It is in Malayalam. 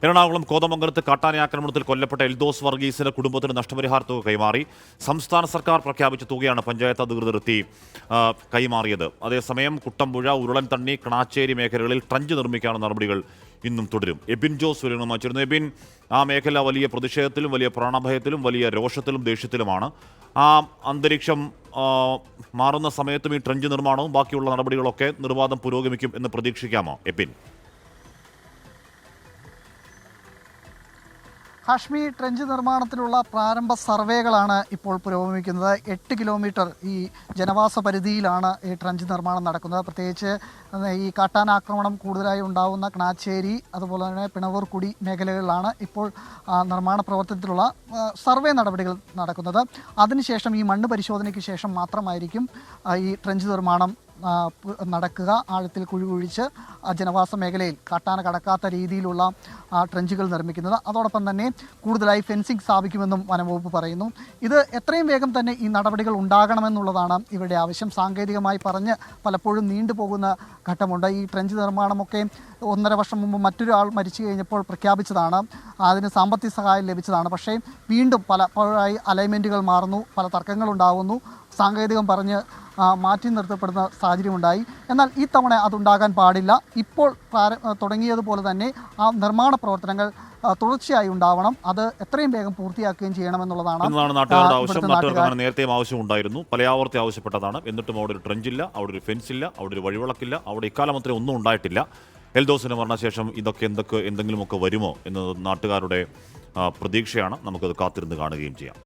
എറണാകുളം കോതമംഗലത്ത് കാട്ടാന ആക്രമണത്തിൽ കൊല്ലപ്പെട്ട എൽദോസ് വർഗീസിന്റെ കുടുംബത്തിന് നഷ്ടപരിഹാര തുക കൈമാറി. സംസ്ഥാന സർക്കാർ പ്രഖ്യാപിച്ച തുകയാണ് പഞ്ചായത്ത് അധികൃതർ എത്തി കൈമാറിയത്. അതേസമയം കുട്ടമ്പുഴ, ഉരുളൻതണ്ണി, കണാച്ചേരി മേഖലകളിൽ ട്രഞ്ച് നിർമ്മിക്കാനുള്ള നടപടികൾ ഇന്നും തുടരും. എബിൻ ജോസ് വിവരങ്ങളുമായി എബിൻ, ആ മേഖല വലിയ പ്രതിഷേധത്തിലും വലിയ പ്രാണഭയത്തിലും വലിയ രോഷത്തിലും ദേഷ്യത്തിലുമാണ്. ആ അന്തരീക്ഷം മാറുന്ന സമയത്തും ഈ ട്രഞ്ച് നിർമ്മാണവും ബാക്കിയുള്ള നടപടികളൊക്കെ നിർവാദം പുരോഗമിക്കും എന്ന് പ്രതീക്ഷിക്കാമോ എബിൻ? ഹാഷ്മി, ട്രെഞ്ച് നിർമ്മാണത്തിനുള്ള പ്രാരംഭ സർവേകളാണ് ഇപ്പോൾ പുരോഗമിക്കുന്നത്. 8 കിലോമീറ്റർ ഈ ജനവാസ പരിധിയിലാണ് ഈ ട്രെഞ്ച് നിർമ്മാണം നടക്കുന്നത്. പ്രത്യേകിച്ച് ഈ കാട്ടാനാക്രമണം കൂടുതലായി ഉണ്ടാകുന്ന കണാച്ചേരി, അതുപോലെ തന്നെ പിണവൂർക്കുടി മേഖലകളിലാണ് ഇപ്പോൾ നിർമ്മാണ പ്രവർത്തനത്തിലുള്ള സർവേ നടപടികൾ നടക്കുന്നത്. അതിനുശേഷം ഈ മണ്ണ് പരിശോധനയ്ക്ക് ശേഷം മാത്രമായിരിക്കും ഈ ട്രെഞ്ച് നിർമ്മാണം നടക്കുക. ആഴത്തിൽ കുഴി കുഴിച്ച് ജനവാസ മേഖലയിൽ കാട്ടാന കടക്കാത്ത രീതിയിലുള്ള ട്രെഞ്ചുകൾ നിർമ്മിക്കുന്നത്. അതോടൊപ്പം തന്നെ കൂടുതലായി ഫെൻസിംഗ് സ്ഥാപിക്കുമെന്നും വനംവകുപ്പ് പറയുന്നു. ഇത് എത്രയും വേഗം തന്നെ ഈ നടപടികൾ ഉണ്ടാകണമെന്നുള്ളതാണ് ഇവരുടെ ആവശ്യം. സാങ്കേതികമായി പറഞ്ഞ് പലപ്പോഴും നീണ്ടുപോകുന്ന ഘട്ടമുണ്ട്. ഈ ട്രെഞ്ച് നിർമ്മാണമൊക്കെ 1.5 വർഷം മുമ്പ് മറ്റൊരാൾ മരിച്ചു കഴിഞ്ഞപ്പോൾ പ്രഖ്യാപിച്ചതാണ്. അതിന് സാമ്പത്തിക സഹായം ലഭിച്ചതാണ്. പക്ഷേ വീണ്ടും പലപ്പോഴായി അലൈൻമെൻറ്റുകൾ മാറുന്നു, പല തർക്കങ്ങളുണ്ടാകുന്നു, സാങ്കേതികം പറഞ്ഞ് മാറ്റി നിർത്തപ്പെടുന്ന സാഹചര്യമുണ്ടായി. എന്നാൽ ഈ തവണ അതുണ്ടാകാൻ പാടില്ല. ഇപ്പോൾ തുടങ്ങിയതുപോലെ തന്നെ ആ നിർമ്മാണ പ്രവർത്തനങ്ങൾ തുടർച്ചയായി ഉണ്ടാവണം. അത് എത്രയും വേഗം പൂർത്തിയാക്കുകയും ചെയ്യണമെന്നുള്ളതാണ് നാട്ടുകാരുടെ ആവശ്യം. നാട്ടുകാർക്ക് നേരത്തെയും ആവശ്യം ഉണ്ടായിരുന്നു, പലയാവർത്തി ആവശ്യപ്പെട്ടതാണ്. എന്നിട്ടും അവിടെ ഒരു ട്രെഞ്ചില്ല, അവിടെ ഒരു ഫെൻസില്ല, അവിടെ ഒരു വഴിവിളക്കില്ല, അവിടെ ഇക്കാലം അത്രയും ഒന്നും ഉണ്ടായിട്ടില്ല. എൽദോസിന് മരണശേഷം ഇതൊക്കെ എന്തെങ്കിലുമൊക്കെ വരുമോ എന്നത് നാട്ടുകാരുടെ പ്രതീക്ഷയാണ്. നമുക്കത് കാത്തിരുന്ന് കാണുകയും ചെയ്യാം.